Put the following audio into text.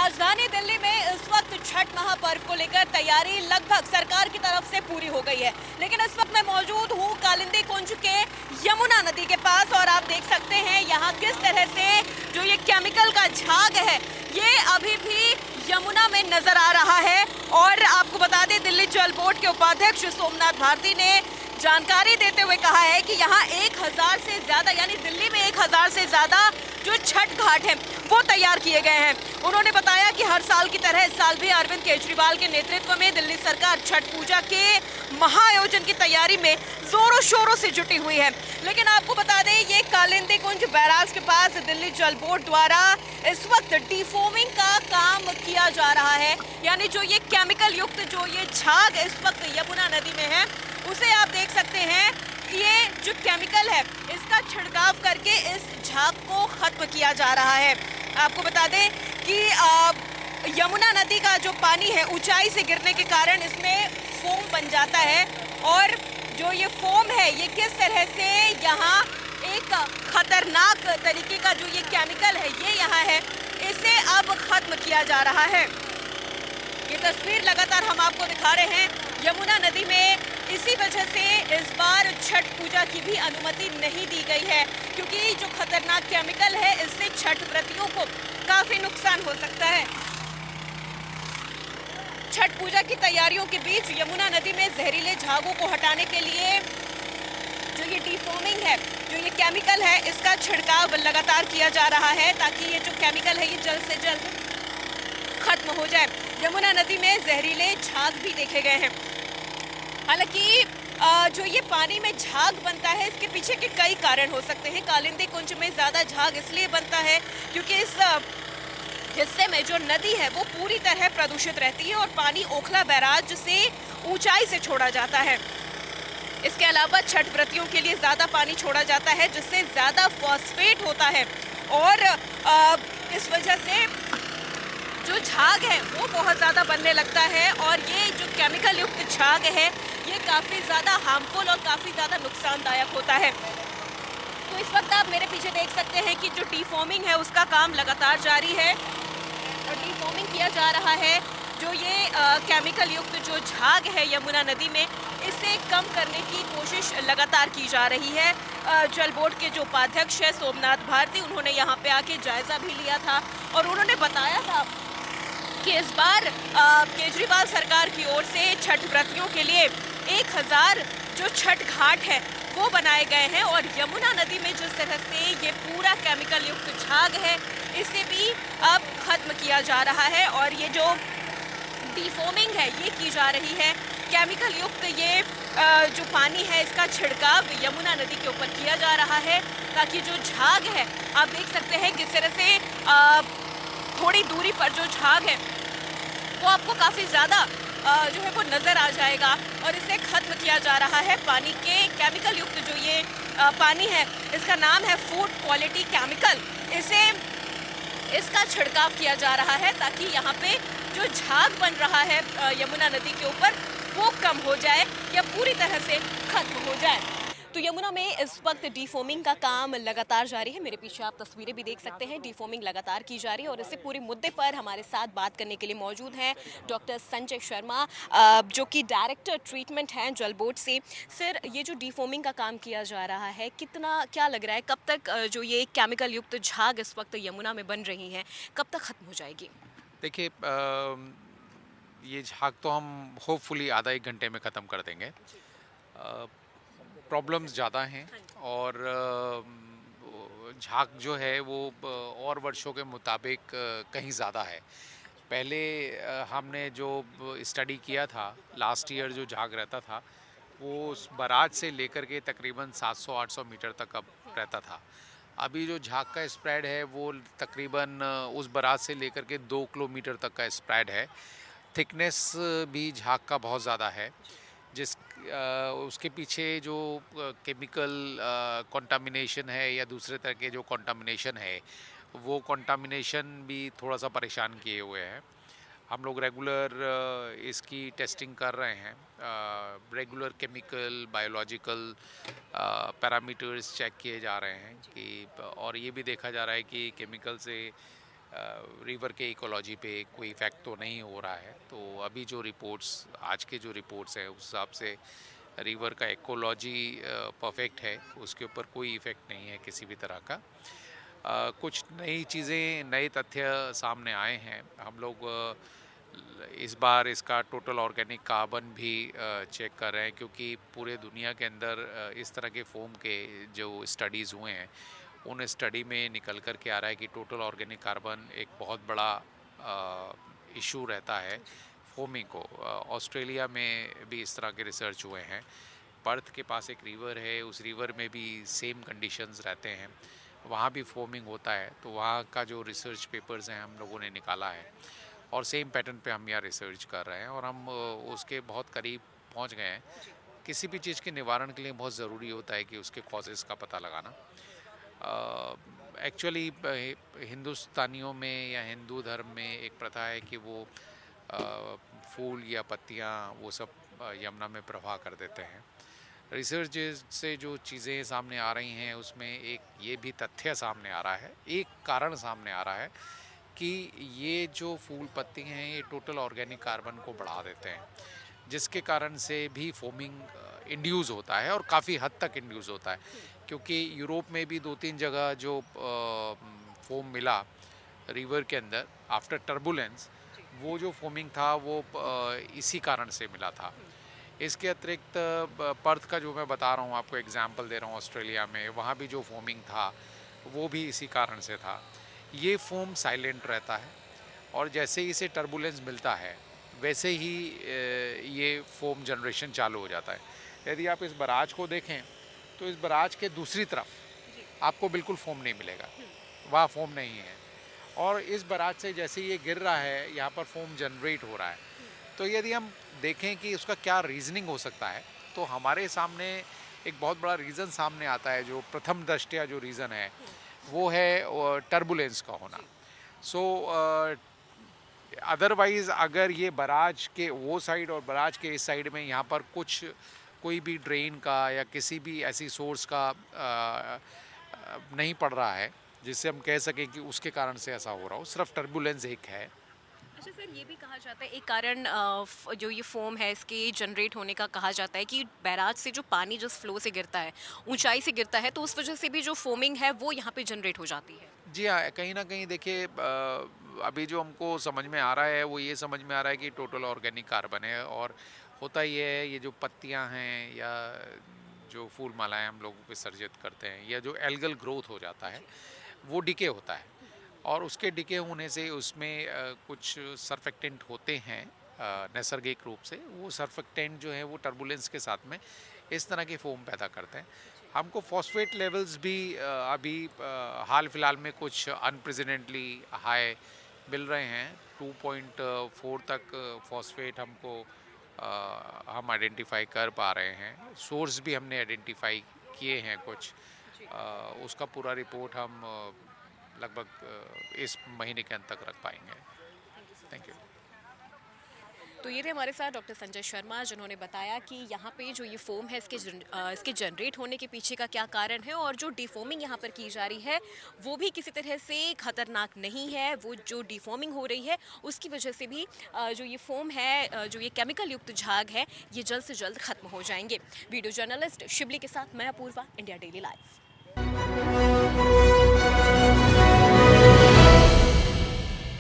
राजधानी दिल्ली में इस वक्त छठ महापर्व को लेकर तैयारी लगभग सरकार की तरफ से पूरी हो गई है। लेकिन इस वक्त मैं मौजूद हूँ कालिंदी कुंज के यमुना नदी के पास और आप देख सकते हैं यहाँ किस तरह से जो ये केमिकल का झाग है ये अभी भी यमुना में नजर आ रहा है। और आपको बता दें दिल्ली जल बोर्ड के उपाध्यक्ष सोमनाथ भारती ने जानकारी देते हुए कहा है कि यहाँ 1000 से ज़्यादा यानी दिल्ली में 1000 से ज़्यादा जो छठ घाट हैं वो तैयार किए गए हैं। उन्होंने बताया कि हर साल की तरह इस साल भी अरविंद केजरीवाल के नेतृत्व में दिल्ली सरकार छठ पूजा के महाआयोजन की तैयारी में जोरों शोरों से जुटी हुई है। लेकिन आपको बता दें ये कालिंदी कुंज बैराज के पास दिल्ली जल बोर्ड द्वारा इस वक्त डिफोमिंग का काम किया जा रहा है। यानी जो ये केमिकल युक्त जो ये झाग इस वक्त यमुना नदी में है उसे आप देख सकते हैं। ये जो केमिकल है इसका छिड़काव करके इस झाग को खत्म किया जा रहा है। आपको बता दें कि यमुना नदी का जो पानी है ऊंचाई से गिरने के कारण इसमें फोम बन जाता है और जो ये फोम है ये किस तरह से यहाँ एक खतरनाक तरीके का जो ये केमिकल है ये यहाँ है इसे अब खत्म किया जा रहा है। ये तस्वीर लगातार हम आपको दिखा रहे हैं यमुना नदी में। इसी वजह से इस बार छठ पूजा की भी अनुमति नहीं दी गई है क्योंकि जो खतरनाक केमिकल है इससे छठ व्रतियों को काफी नुकसान हो सकता है। छठ पूजा की तैयारियों के बीच यमुना नदी में जहरीले झागों को हटाने के लिए जो ये डिफॉर्मिंग है जो ये केमिकल है इसका छिड़काव लगातार किया जा रहा है ताकि ये जो केमिकल है ये जल्द से जल्द खत्म हो जाए। यमुना नदी में जहरीले झाग भी देखे गए हैं। हालांकि जो ये पानी में झाग बनता है इसके पीछे के कई कारण हो सकते हैं। कालिंदी कुंज में ज़्यादा झाग इसलिए बनता है क्योंकि इस हिस्से में जो नदी है वो पूरी तरह प्रदूषित रहती है और पानी ओखला बैराज से ऊंचाई से छोड़ा जाता है। इसके अलावा छठ व्रतियों के लिए ज़्यादा पानी छोड़ा जाता है जिससे ज़्यादा फॉस्फेट होता है और इस वजह से जो झाग है वो बहुत ज़्यादा बनने लगता है और ये जो केमिकल युक्त झाग है ये काफ़ी ज़्यादा हार्मफुल और काफ़ी ज़्यादा नुकसानदायक होता है। तो इस वक्त आप मेरे पीछे देख सकते हैं कि जो डिफॉर्मिंग है उसका काम लगातार जारी है और डिफॉर्मिंग किया जा रहा है। जो ये केमिकल युक्त जो झाग है यमुना नदी में इसे कम करने की कोशिश लगातार की जा रही है। जल बोर्ड के जो उपाध्यक्ष है सोमनाथ भारती उन्होंने यहाँ पे आके जायज़ा भी लिया था और उन्होंने बताया था कि इस बार केजरीवाल सरकार की ओर से छठ व्रतियों के लिए 1000 जो छठ घाट है वो बनाए गए हैं और यमुना नदी में जिस तरह से ये पूरा केमिकल युक्त झाग है इसे भी अब खत्म किया जा रहा है और ये जो डिफॉर्मिंग है ये की जा रही है। केमिकल युक्त ये जो पानी है इसका छिड़काव यमुना नदी के ऊपर किया जा रहा है ताकि जो झाग है आप देख सकते हैं किस तरह से थोड़ी दूरी पर जो झाग है वो आपको काफ़ी ज़्यादा जो है वो नज़र आ जाएगा और इसे ख़त्म किया जा रहा है। पानी के केमिकल युक्त जो ये पानी है इसका नाम है फूड क्वालिटी केमिकल, इसका छिड़काव किया जा रहा है ताकि यहाँ पे जो झाग बन रहा है यमुना नदी के ऊपर वो कम हो जाए या पूरी तरह से खत्म हो जाए। तो यमुना में इस वक्त डिफॉर्मिंग का काम लगातार जारी है। मेरे पीछे आप तस्वीरें भी देख सकते हैं, डिफॉर्मिंग लगातार की जा रही है और इसी पूरे मुद्दे पर हमारे साथ बात करने के लिए मौजूद हैं डॉक्टर संजय शर्मा जो कि डायरेक्टर ट्रीटमेंट हैं जल बोर्ड से। सर, ये जो डिफॉर्मिंग का काम किया जा रहा है कितना क्या लग रहा है कब तक जो ये केमिकल युक्त झाग इस वक्त यमुना में बन रही हैं कब तक ख़त्म हो जाएगी? देखिए, ये झाग तो हम होपफुली आधा एक घंटे में ख़त्म कर देंगे। प्रॉब्लम्स ज़्यादा हैं और झाग जो है वो और वर्षों के मुताबिक कहीं ज़्यादा है। पहले हमने जो स्टडी किया था लास्ट ईयर जो झाग रहता था वो उस बराज से लेकर के तकरीबन 700-800 मीटर तक अब रहता था। अभी जो झाग का स्प्रेड है वो तकरीबन उस बराज से लेकर के 2 किलोमीटर तक का स्प्रेड है। थिकनेस भी झाग का बहुत ज़्यादा है जिस उसके पीछे जो केमिकल कंटामिनेशन है या दूसरे तरह के जो कंटामिनेशन है वो कंटामिनेशन भी थोड़ा सा परेशान किए हुए हैं। हम लोग रेगुलर इसकी टेस्टिंग कर रहे हैं, regular chemical biological parameters check किए जा रहे हैं कि और ये भी देखा जा रहा है कि केमिकल से रिवर के इकोलॉजी पे कोई इफ़ेक्ट तो नहीं हो रहा है। तो अभी जो रिपोर्ट्स आज के जो रिपोर्ट्स हैं उस हिसाब से रिवर का इकोलॉजी परफेक्ट है, उसके ऊपर कोई इफ़ेक्ट नहीं है किसी भी तरह का। कुछ नई चीज़ें, नए तथ्य सामने आए हैं। हम लोग इस बार इसका टोटल ऑर्गेनिक कार्बन भी चेक कर रहे हैं, क्योंकि पूरे दुनिया के अंदर इस तरह के फोम के जो स्टडीज़ हुए हैं उन स्टडी में निकल कर के आ रहा है कि टोटल ऑर्गेनिक कार्बन एक बहुत बड़ा इशू रहता है फोमिंग को। ऑस्ट्रेलिया में भी इस तरह के रिसर्च हुए हैं। पर्थ के पास एक रिवर है, उस रिवर में भी सेम कंडीशंस रहते हैं, वहाँ भी फोमिंग होता है। तो वहाँ का जो रिसर्च पेपर्स हैं हम लोगों ने निकाला है और सेम पैटर्न पे हम यहाँ रिसर्च कर रहे हैं और हम उसके बहुत करीब पहुँच गए हैं। किसी भी चीज़ के निवारण के लिए बहुत ज़रूरी होता है कि उसके कॉजेज़ का पता लगाना। एक्चुअली हिंदुस्तानियों में या हिंदू धर्म में एक प्रथा है कि वो फूल या पत्तियाँ वो सब यमुना में प्रवाह कर देते हैं। रिसर्च से जो चीज़ें सामने आ रही हैं उसमें एक ये भी तथ्य सामने आ रहा है, एक कारण सामने आ रहा है कि ये जो फूल पत्ती हैं ये टोटल ऑर्गेनिक कार्बन को बढ़ा देते हैं, जिसके कारण से भी फोमिंग इंड्यूस होता है और काफ़ी हद तक इंड्यूस होता है। क्योंकि यूरोप में भी 2-3 जगह जो फोम मिला रिवर के अंदर आफ्टर टर्बुलेंस, वो जो फोमिंग था वो इसी कारण से मिला था। इसके अतिरिक्त पर्थ का जो मैं बता रहा हूँ आपको एग्जांपल दे रहा हूँ, ऑस्ट्रेलिया में वहाँ भी जो फोमिंग था वो भी इसी कारण से था। ये फोम साइलेंट रहता है और जैसे ही इसे टर्बुलेंस मिलता है वैसे ही ये फोम जनरेशन चालू हो जाता है। यदि आप इस बराज को देखें तो इस बराज के दूसरी तरफ आपको बिल्कुल फोम नहीं मिलेगा, वहाँ फोम नहीं है। और इस बराज से जैसे ये गिर रहा है यहाँ पर फोम जनरेट हो रहा है। तो यदि हम देखें कि उसका क्या रीज़निंग हो सकता है, तो हमारे सामने एक बहुत बड़ा रीज़न सामने आता है। जो प्रथम दृष्टया जो रीज़न है वो है टर्बुलेंस का होना। सो अदरवाइज़ अगर ये बराज के वो साइड और बराज के इस साइड में यहाँ पर कोई भी ड्रेन का या किसी भी ऐसी सोर्स का नहीं पड़ रहा है जिससे हम कह सकें कि उसके कारण से ऐसा हो रहा हो, सिर्फ टर्बुलेंस एक है। अच्छा सर, ये भी कहा जाता है एक कारण जो ये फोम है इसके जनरेट होने का कहा जाता है कि बैराज से जो पानी जिस फ्लो से गिरता है, ऊंचाई से गिरता है, तो उस वजह से भी जो फोमिंग है वो यहाँ पे जनरेट हो जाती है। जी हाँ, कहीं ना कहीं देखिए अभी जो हमको समझ में आ रहा है वो ये समझ में आ रहा है कि टोटल ऑर्गेनिक कार्बन है। और होता ये है, ये जो पत्तियाँ हैं या जो फूल मालाएँ हम लोग विसर्जित करते हैं या जो एल्गल ग्रोथ हो जाता है वो डिके होता है और उसके डिके होने से उसमें कुछ सर्फेक्टेंट होते हैं नैसर्गिक रूप से। वो सर्फेक्टेंट जो है वो टर्बुलेंस के साथ में इस तरह के फोम पैदा करते हैं। हमको फॉस्फेट लेवल्स भी अभी हाल फिलहाल में कुछ अनप्रेसिडेंटली हाई मिल रहे हैं। 2.4 तक फॉस्फेट हमको हम आइडेंटिफाई कर पा रहे हैं। सोर्स भी हमने आइडेंटिफाई किए हैं कुछ। उसका पूरा रिपोर्ट हम लगभग इस महीने के अंत तक रख पाएंगे। Thank you. तो ये थे हमारे साथ डॉक्टर संजय शर्मा, जिन्होंने बताया कि यहाँ पे जो ये फोम है इसके जनरेट होने के पीछे का क्या कारण है और जो डिफॉर्मिंग यहाँ पर की जा रही है वो भी किसी तरह से खतरनाक नहीं है। वो जो डिफॉर्मिंग हो रही है उसकी वजह से भी जो ये फोम है, जो ये केमिकल युक्त झाग है, ये जल्द से जल्द खत्म हो जाएंगे। वीडियो जर्नलिस्ट शिबली के साथ मैं अपूर्वा, इंडिया डेली लाइव।